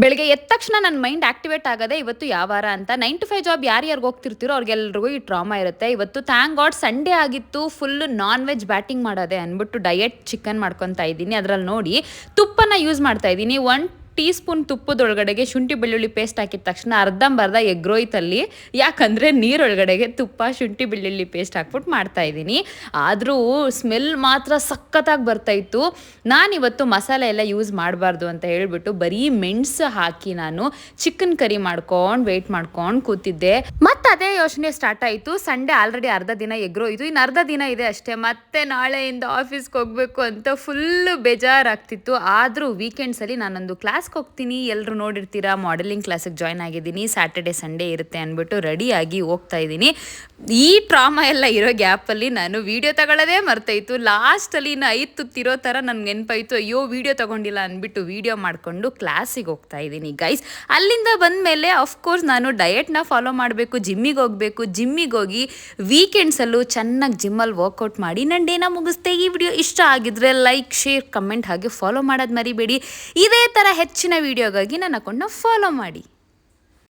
ಬೆಳಗ್ಗೆ ಎದ್ದ ತಕ್ಷಣ ನನ್ನ ಮೈಂಡ್ ಆಕ್ಟಿವೇಟ್ ಆಗದೆ ಇವತ್ತು ಯಾವ ವಾರ ಅಂತ 9 to 5 ಜಾಬ್ ಯಾರ್ಯಾರಿಗೆ ಹೋಗ್ತಿರ್ತೀರೋ ಅವ್ರಿಗೆಲ್ರಿಗೂ ಈ ಟ್ರಾಮಾ ಇರುತ್ತೆ. ಇವತ್ತು ಥ್ಯಾಂಕ್ ಗಾಡ್ ಸಂಡೇ ಆಗಿತ್ತು, ಫುಲ್ ನಾನ್ ವೆಜ್ ಬ್ಯಾಟಿಂಗ್ ಮಾಡೋದೆ ಅಂದ್ಬಿಟ್ಟು ಡಯಟ್ ಚಿಕನ್ ಮಾಡ್ಕೊತಾ ಇದ್ದೀನಿ. ಅದರಲ್ಲಿ ನೋಡಿ ತುಪ್ಪನ ಯೂಸ್ ಮಾಡ್ತಾ ಇದ್ದೀನಿ. 1 ಟೀ ಸ್ಪೂನ್ ತುಪ್ಪದೊಳಗಡೆಗೆ ಶುಂಠಿ ಬೆಳ್ಳುಳ್ಳಿ ಪೇಸ್ಟ್ ಹಾಕಿದ ತಕ್ಷಣ ಅರ್ಧಂಬರ್ಧ ಎಗ್ರೋಯ್ತಲ್ಲಿ, ಯಾಕಂದರೆ ನೀರೊಳಗಡೆಗೆ ತುಪ್ಪ ಶುಂಠಿ ಬೆಳ್ಳುಳ್ಳಿ ಪೇಸ್ಟ್ ಹಾಕ್ಬಿಟ್ಟು ಮಾಡ್ತಾ ಇದ್ದೀನಿ. ಆದರೂ ಸ್ಮೆಲ್ ಮಾತ್ರ ಸಖತ್ತಾಗಿ ಬರ್ತಾಯಿತ್ತು. ನಾನಿವತ್ತು ಮಸಾಲೆ ಎಲ್ಲ ಯೂಸ್ ಮಾಡಬಾರ್ದು ಅಂತ ಹೇಳಿಬಿಟ್ಟು ಬರೀ ಮೆಣಸು ಹಾಕಿ ನಾನು ಚಿಕನ್ ಕರಿ ಮಾಡ್ಕೊಂಡು ವೆಯ್ಟ್ ಮಾಡ್ಕೊಂಡು ಕೂತಿದ್ದೆ. ಮತ್ತು ಅದೇ ಯೋಚನೆ ಸ್ಟಾರ್ಟ್ ಆಯಿತು. ಸಂಡೇ ಆಲ್ರೆಡಿ ಅರ್ಧ ದಿನ ಎಗ್ರೋಯ್ತು, ಇನ್ನು ಅರ್ಧ ದಿನ ಇದೆ ಅಷ್ಟೇ. ಮತ್ತೆ ನಾಳೆಯಿಂದ ಆಫೀಸ್ಗೆ ಹೋಗಬೇಕು ಅಂತ ಫುಲ್ಲು ಬೇಜಾರಾಗ್ತಿತ್ತು. ಆದರೂ ವೀಕೆಂಡ್ಸಲ್ಲಿ ನಾನೊಂದು ಕ್ಲಾಸ್ಗೆ ಹೋಗ್ತೀನಿ. ಎಲ್ಲರೂ ನೋಡಿರ್ತೀರಾ, ಮಾಡೆಲಿಂಗ್ ಕ್ಲಾಸಿಗೆ ಜಾಯ್ನ್ ಆಗಿದ್ದೀನಿ. ಸ್ಯಾಟರ್ಡೆ ಸಂಡೇ ಇರುತ್ತೆ ಅಂದ್ಬಿಟ್ಟು ರೆಡಿಯಾಗಿ ಹೋಗ್ತಾ ಇದ್ದೀನಿ. ಈ ಟ್ರಾಮಾ ಎಲ್ಲ ಇರೋ ಗ್ಯಾಪಲ್ಲಿ ನಾನು ವೀಡಿಯೋ ತಗೊಳ್ಳೋದೇ ಮರ್ತೋಯ್ತು. ಲಾಸ್ಟಲ್ಲಿ ಇನ್ನು 5 ತುತ್ತಿರೋ ಥರ ನನಗೆ ನೆನಪಾಯಿತು, ಅಯ್ಯೋ ವೀಡಿಯೋ ತೊಗೊಂಡಿಲ್ಲ ಅಂದ್ಬಿಟ್ಟು ವೀಡಿಯೋ ಮಾಡಿಕೊಂಡು ಕ್ಲಾಸಿಗೆ ಹೋಗ್ತಾ ಇದ್ದೀನಿ ಗೈಸ್. ಅಲ್ಲಿಂದ ಬಂದಮೇಲೆ ಅಫ್ಕೋರ್ಸ್ ನಾನು ಡಯಟ್ನ ಫಾಲೋ ಮಾಡಬೇಕು, ಜಿಮ್ಮಿಗೆ ಹೋಗಬೇಕು. ಜಿಮ್ಮಿಗೆ ಹೋಗಿ ವೀಕೆಂಡ್ಸಲ್ಲೂ ಚೆನ್ನಾಗಿ ಜಿಮ್ಮಲ್ಲಿ ವರ್ಕೌಟ್ ಮಾಡಿ ನನ್ನ ಡೇನ ಮುಗಿಸ್ತೆ. ಈ ವಿಡಿಯೋ ಇಷ್ಟ ಆಗಿದ್ರೆ ಲೈಕ್, ಶೇರ್, ಕಮೆಂಟ್ ಹಾಗೆ ಫಾಲೋ ಮಾಡೋದು ಮರಿಬೇಡಿ. ಇದೇ ಥರ ಹೆಚ್ಚಿನ ವೀಡಿಯೋಗಾಗಿ ನನ್ನ ಅಕೌಂಟ್ನ ಫಾಲೋ ಮಾಡಿ.